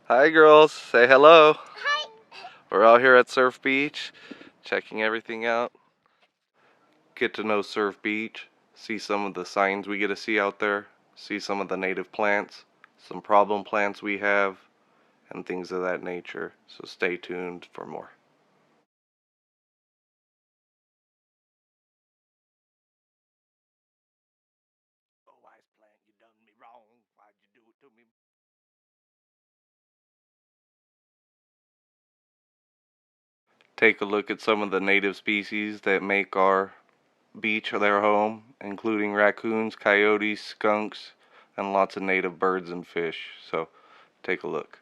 Hi girls, say hello. Hi. We're out here at Surf Beach, checking everything out. Get to know Surf Beach, see some of the signs we get to see out there, see some of the native plants, some problem plants we have, and things of that nature. So stay tuned for more. Oh, wise plant, you done me wrong. Why'd you do it to me? Take a look at some of the native species that make our beach their home, including raccoons, coyotes, skunks, and lots of native birds and fish. So take a look.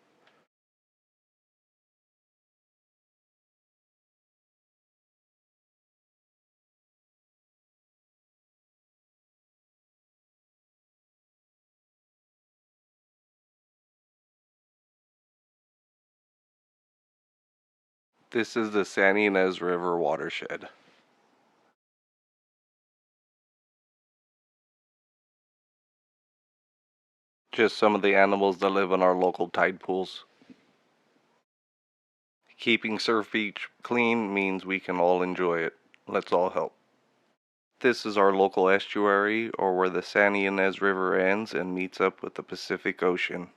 This is the San Ynez River watershed. Just some of the animals that live in our local tide pools. Keeping Surf Beach clean means we can all enjoy it. Let's all help. This is our local estuary, or where the San Ynez River ends and meets up with the Pacific Ocean.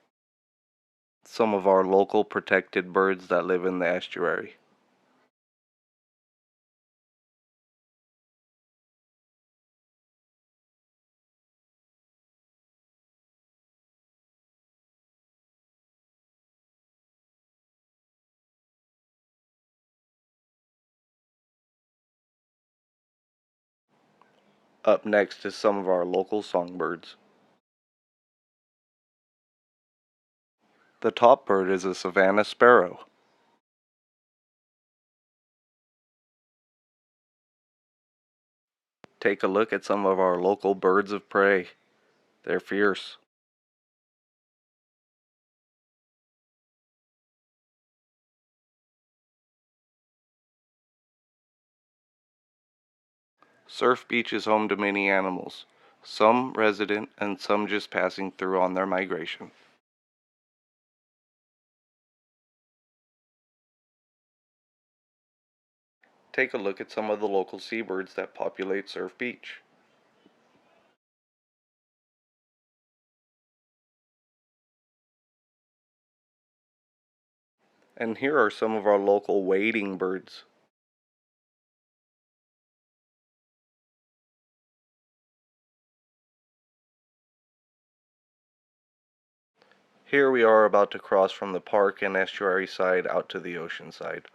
Some of our local protected birds that live in the estuary. Up next is some of our local songbirds. The top bird is a savanna sparrow. Take a look at some of our local birds of prey. They're fierce. Surf Beach is home to many animals, some resident and some just passing through on their migration. Take a look at some of the local seabirds that populate Surf Beach. And here are some of our local wading birds. Here we are about to cross from the park and estuary side out to the ocean side.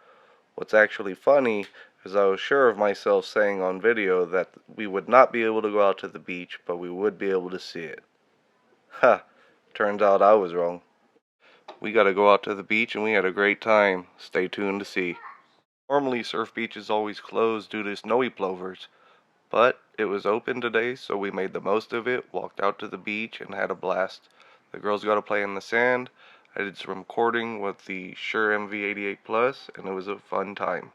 What's actually funny is I was sure of myself saying on video that we would not be able to go out to the beach, but we would be able to see it. Ha! Turns out I was wrong. We got to go out to the beach and we had a great time. Stay tuned to see. Normally Surf Beach is always closed due to snowy plovers, but it was open today, so we made the most of it, walked out to the beach and had a blast. The girls got to play in the sand. I did some recording with the Shure MV88 Plus, and it was a fun time.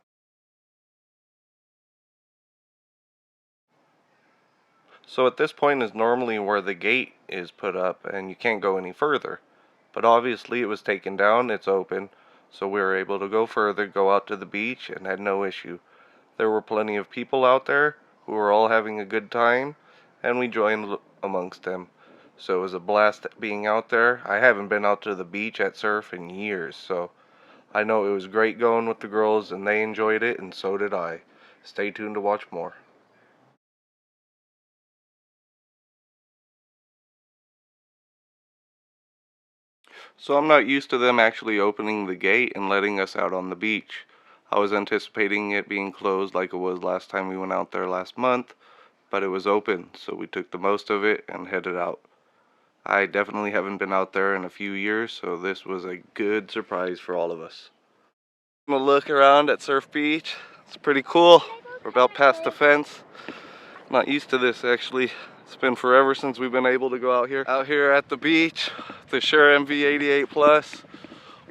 So at this point is normally where the gate is put up and you can't go any further. But obviously it was taken down, it's open, so we were able to go further, go out to the beach, and had no issue. There were plenty of people out there who were all having a good time, and we joined amongst them. So it was a blast being out there. I haven't been out to the beach at Surf in years, so I know it was great going with the girls, and they enjoyed it, and so did I. Stay tuned to watch more. So I'm not used to them actually opening the gate and letting us out on the beach. I was anticipating it being closed like it was last time we went out there last month, but it was open, so we took the most of it and headed out. I definitely haven't been out there in a few years, so this was a good surprise for all of us. I'm gonna look around at Surf Beach. It's pretty cool. We're about past the fence. Not used to this actually. It's been forever since we've been able to go out here. Out here at the beach, the Shure MV88 Plus.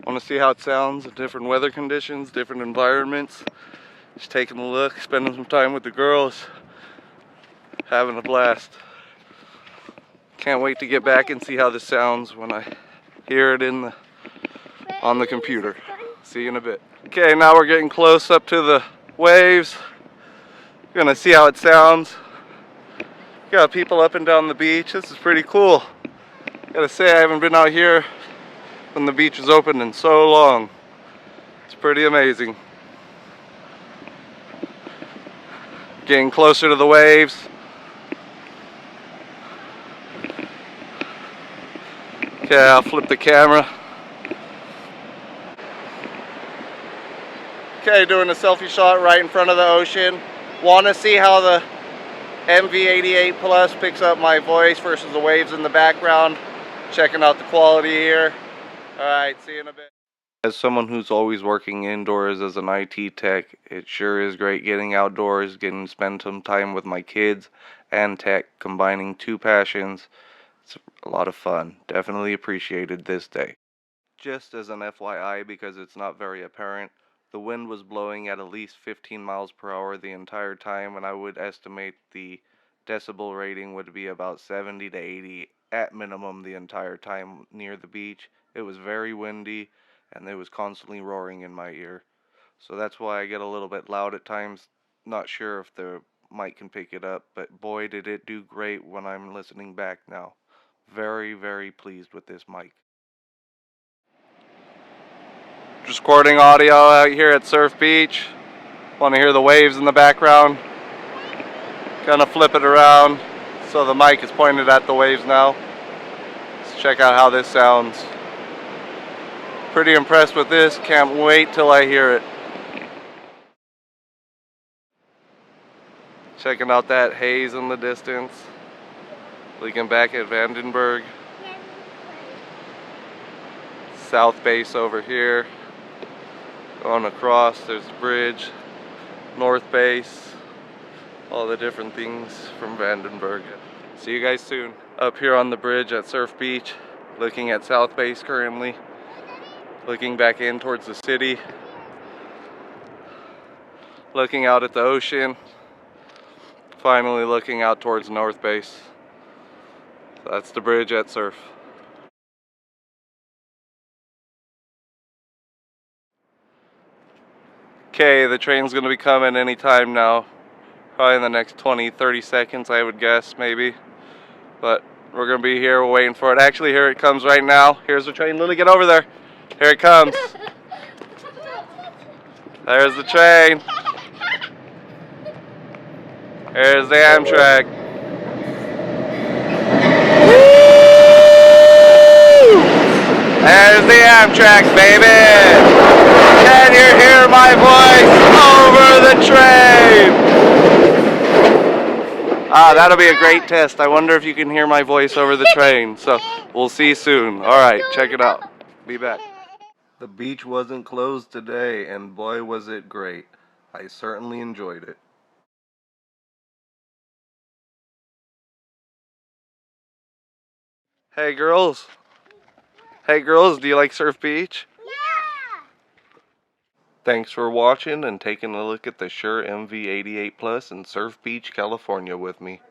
Want to see how it sounds in different weather conditions, different environments. Just taking a look, spending some time with the girls, having a blast. Can't wait to get back and see how this sounds when I hear it in the on the computer. See you in a bit. Okay, now we're getting close up to the waves. Gonna see how it sounds. Got people up and down the beach. This is pretty cool. Gotta say, I haven't been out here when the beach is open in so long. It's pretty amazing. Getting closer to the waves. Okay, I'll flip the camera. Okay, doing a selfie shot right in front of the ocean. Want to see how the MV88 Plus picks up my voice versus the waves in the background. Checking out the quality here. Alright, see you in a bit. As someone who's always working indoors as an IT tech, it sure is great getting outdoors, getting to spend some time with my kids and tech, combining two passions. It's a lot of fun. Definitely appreciated this day. Just as an FYI, because it's not very apparent, the wind was blowing at least 15 miles per hour the entire time, and I would estimate the decibel rating would be about 70 to 80 at minimum the entire time near the beach. It was very windy, and it was constantly roaring in my ear. So that's why I get a little bit loud at times. Not sure if the mic can pick it up, but boy did it do great when I'm listening back now. Very, very pleased with this mic. Just recording audio out here at Surf Beach. Want to hear the waves in the background. Gonna flip it around so the mic is pointed at the waves now. Let's check out how this sounds. Pretty impressed with this. Can't wait till I hear it. Checking out that haze in the distance. Looking back at Vandenberg. South Base over here. Going across, there's the bridge. North Base. All the different things from Vandenberg. See you guys soon. Up here on the bridge at Surf Beach. Looking at South Base currently. Looking back in towards the city. Looking out at the ocean. Finally looking out towards North Base. That's the bridge at Surf. Okay, the train's gonna be coming anytime now. Probably in the next 20-30 seconds, I would guess, maybe. But we're gonna be here, we're waiting for it. Actually, here it comes right now. Here's the train. Lily, get over there. Here it comes. There's the train. There's the Amtrak. There's the Amtrak, baby! Can you hear my voice over the train? That'll be a great test. I wonder if you can hear my voice over the train. So, we'll see soon. Alright, check it out. Be back. The beach wasn't closed today, and boy was it great. I certainly enjoyed it. Hey girls. Hey girls, do you like Surf Beach? Yeah! Thanks for watching and taking a look at the Shure MV88 Plus in Surf Beach, California with me.